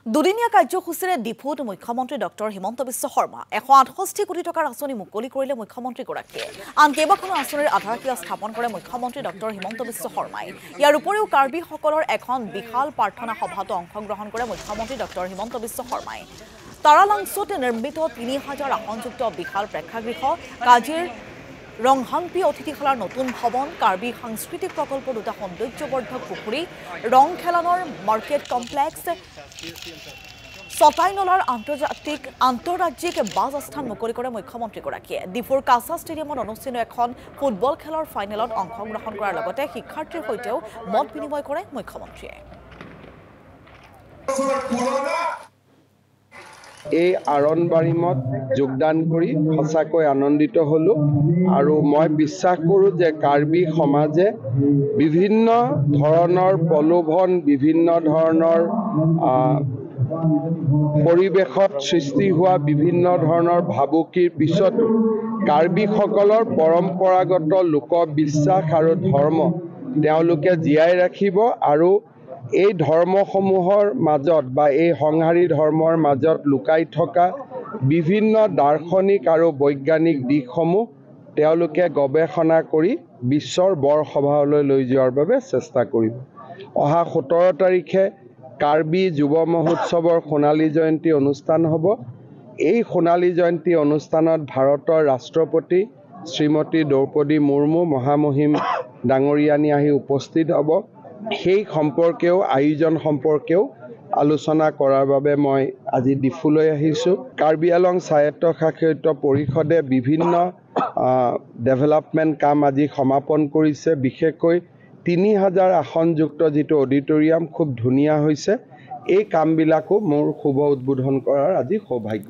দুদিনীয়া কাৰ্যসূচীৰে ডিফুত মুখ্যমন্ত্ৰী ডক্টৰ হিমন্ত বিশ্ব শৰ্মা 168 কোটি টকাৰ আঁচনি মুকলি কৰিলে মুখ্যমন্ত্ৰীগৰাকীয়ে। আন কেইবাখনো আঁচনিৰ আধাৰশিলা স্থাপন কৰে মুখ্যমন্ত্ৰী ডক্টৰ হিমন্ত বিশ্ব শৰ্মাই। ইয়াৰ উপৰিও কাৰ্বিসকলৰ এখন বিশাল প্ৰাৰ্থনা সভাতো অংশগ্ৰহণ কৰে মুখ্যমন্ত্ৰী ডক্টৰ হিমন্ত বিশ্ব শৰ্মাই। তাৰালাংছোত নিৰ্মিত 3000 আসনযুক্ত বিশাল প্ৰেক্ষাগৃহ, কাজিৰ ৰংহাম্পি অতিথিশালাৰ নতুন ভৱন, কাৰ্বি সাংস্কৃতিক প্ৰকল্প, দুটা সৌন্দৰ্যবৰ্ধক পুখুৰী, ৰং খেলানৰ মাৰ্কেট কমপ্লেক্স, ছটাইনলাৰ আন্তঃৰাজ্যিক বাছ আস্থান মুকলি কৰে মুখ্যমন্ত্ৰীগৰাকীয়ে। ডিফুৰ কাছা ষ্টেডিয়ামত অনুষ্ঠিত এখন ফুটবল খেলৰ ফাইনেলত অংশগ্ৰহণ কৰাৰ লগতে শিক্ষাৰ্থীৰ সৈতেও মত বিনিময় কৰে মুখ্যমন্ত্ৰীয়ে। এই আৰণবাৰীমত যোগদান কৰি সঁচাকৈ আনন্দিত হ'লোঁ আৰু মই বিশ্বাস কৰোঁ যে কাৰ্বি সমাজে বিভিন্ন ধৰণৰ প্ৰলোভন, বিভিন্ন ধৰণৰ পৰিৱেশত সৃষ্টি হোৱা বিভিন্ন ধৰণৰ ভাবুকিৰ পিছতো কাৰ্বিসকলৰ পৰম্পৰাগত লোকবিশ্বাস আৰু ধৰ্ম তেওঁলোকে জীয়াই ৰাখিব আৰু এই ধৰ্মসমূহৰ মাজত বা এই সংহাৰী ধৰ্মৰ মাজত লুকাই থকা বিভিন্ন দাৰ্শনিক আৰু বৈজ্ঞানিক দিশসমূহ তেওঁলোকে গৱেষণা কৰি বিশ্বৰ বৰসভালৈ লৈ যোৱাৰ বাবে চেষ্টা কৰিব। অহা 17 তাৰিখে কাৰ্বি যুৱ মহোৎসৱৰ সোণালী জয়ন্তী অনুষ্ঠান হ'ব। এই সোণালী জয়ন্তী অনুষ্ঠানত ভাৰতৰ ৰাষ্ট্ৰপতি শ্ৰীমতী দ্ৰৌপদী মুৰ্মু মহামহিম ডাঙৰীয়ানী আহি উপস্থিত হ'ব। সেই সম্পৰ্কেও আয়োজন সম্পৰ্কেও আলোচনা কৰাৰ বাবে মই আজি ডিফুলৈ আহিছোঁ। কাৰ্বি আংলং স্বায়ত্তশাসিত পৰিষদে বিভিন্ন ডেভেলপমেণ্ট কাম আজি সমাপন কৰিছে। বিশেষকৈ 3000 আসনযুক্ত যিটো অডিটৰিয়াম খুব ধুনীয়া হৈছে। এই কামবিলাকো মোৰ শুভ উদ্বোধন কৰাৰ আজি সৌভাগ্য।